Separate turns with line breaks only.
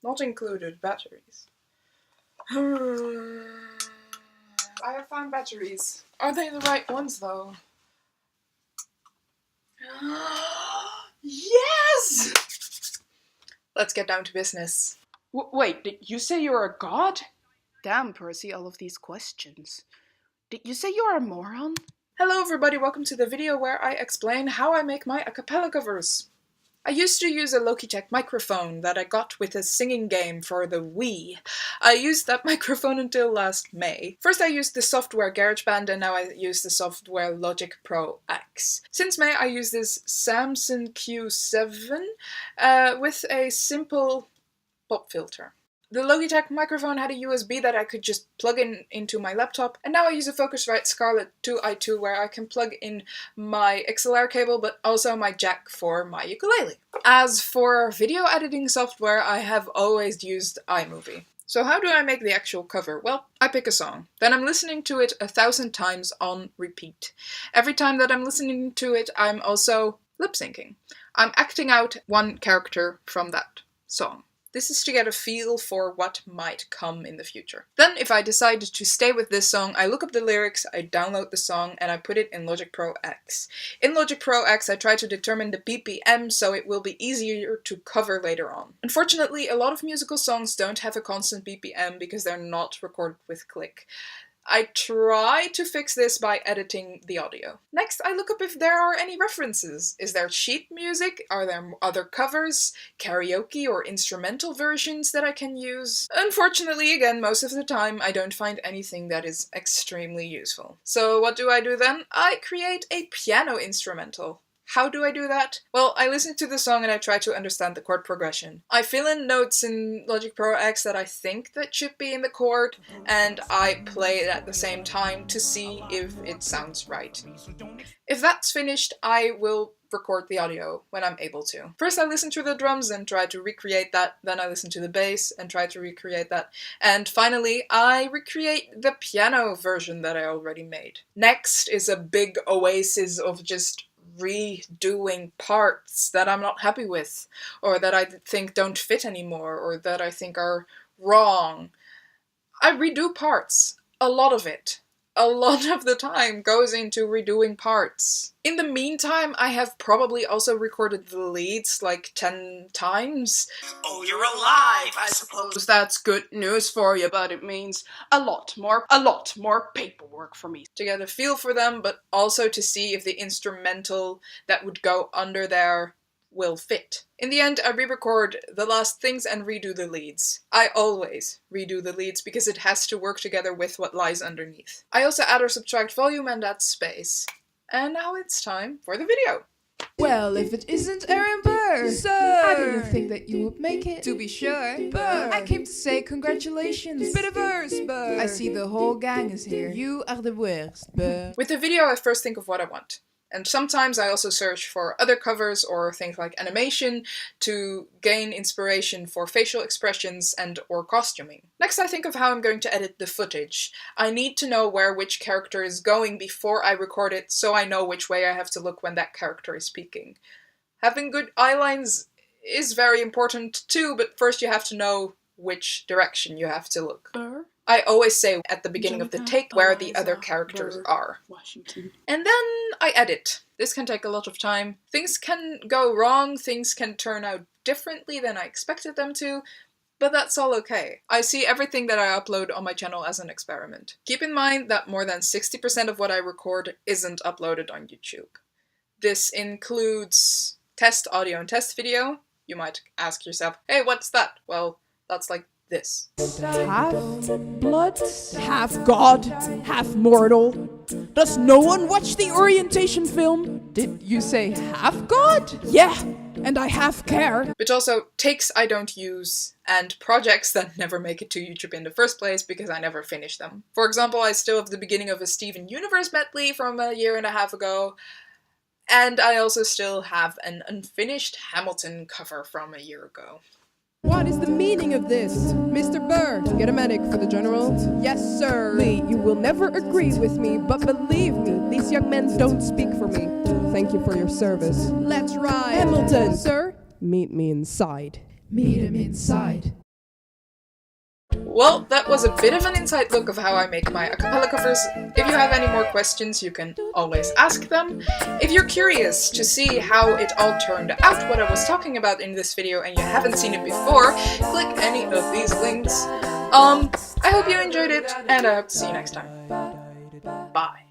Not included batteries. I have found batteries. Are they the right ones, though? Yes! Let's get down to business. Wait, did you say you're a god?
Damn, Percy, all of these questions. Did you say you're a moron?
Hello everybody, welcome to the video where I explain how I make my a cappella covers. I used to use a Logitech microphone that I got with a singing game for the Wii. I used that microphone until last May. First I used the software GarageBand and now I use the software Logic Pro X. Since May I use this Samsung Q7 with a simple pop filter. The Logitech microphone had a USB that I could just plug into my laptop, and now I use a Focusrite Scarlett 2i2 where I can plug in my XLR cable but also my jack for my ukulele. As for video editing software, I have always used iMovie. So how do I make the actual cover? Well, I pick a song. Then I'm listening to it 1,000 times on repeat. Every time that I'm listening to it, I'm also lip-syncing. I'm acting out one character from that song. This is to get a feel for what might come in the future. Then, if I decide to stay with this song, I look up the lyrics, I download the song, and I put it in Logic Pro X. In Logic Pro X, I try to determine the BPM so it will be easier to cover later on. Unfortunately, a lot of musical songs don't have a constant BPM because they're not recorded with click. I try to fix this by editing the audio. Next, I look up if there are any references. Is there sheet music? Are there other covers, karaoke or instrumental versions that I can use? Unfortunately, again, most of the time I don't find anything that is extremely useful. So what do I do then? I create a piano instrumental. How do I do that? Well, I listen to the song and I try to understand the chord progression. I fill in notes in Logic Pro X that I think that should be in the chord, and I play it at the same time to see if it sounds right. If that's finished, I will record the audio when I'm able to. First I listen to the drums and try to recreate that, then I listen to the bass and try to recreate that, and finally I recreate the piano version that I already made. Next is a big oasis of just redoing parts that I'm not happy with, or that I think don't fit anymore, or that I think are wrong. I redo parts. A lot of it. A lot of the time goes into redoing parts. In the meantime, I have probably also recorded the leads like 10 times.
Oh, you're alive, I suppose that's good news for you, but it means a lot more paperwork for me.
To get a feel for them, but also to see if the instrumental that would go under there will fit. In the end, I re-record the last things and redo the leads. I always redo the leads because it has to work together with what lies underneath. I also add or subtract volume and add space. And now it's time for the video.
Well, if it isn't Aaron Burr! Sir! I didn't think that you would make it.
To be sure.
Burr! I came to say congratulations!
Bit of verse, Burr!
I see the whole gang is here. You are the worst, Burr.
With the video, I first think of what I want. And sometimes I also search for other covers or things like animation to gain inspiration for facial expressions and or costuming. Next I think of how I'm going to edit the footage. I need to know where which character is going before I record it so I know which way I have to look when that character is speaking. Having good eye lines is very important too, but first you have to know which direction you have to look. I always say at the beginning of the take where the other characters are.
Washington.
And then I edit. This can take a lot of time. Things can go wrong, things can turn out differently than I expected them to, but that's all okay. I see everything that I upload on my channel as an experiment. Keep in mind that more than 60% of what I record isn't uploaded on YouTube. This includes test audio and test video. You might ask yourself, hey, what's that? Well, that's like this.
Half blood, half god, half mortal. Does no one watch the orientation film? Did you say half god? Yeah, and I half care.
But also takes I don't use and projects that never make it to YouTube in the first place because I never finish them. For example, I still have the beginning of a Steven Universe medley from a year and a half ago. And I also still have an unfinished Hamilton cover from a year ago.
What is the meaning of this? Mr. Burr, get a medic for the general. Yes, sir. Lee, you will never agree with me, but believe me, these young men don't speak for me. Thank you for your service. Let's ride. Hamilton, sir, meet me inside.
Meet him inside.
Well, that was a bit of an inside look of how I make my a cappella covers. If you have any more questions, you can always ask them. If you're curious to see how it all turned out, what I was talking about in this video, and you haven't seen it before, click any of these links. I hope you enjoyed it, and I hope to see you next time. Bye.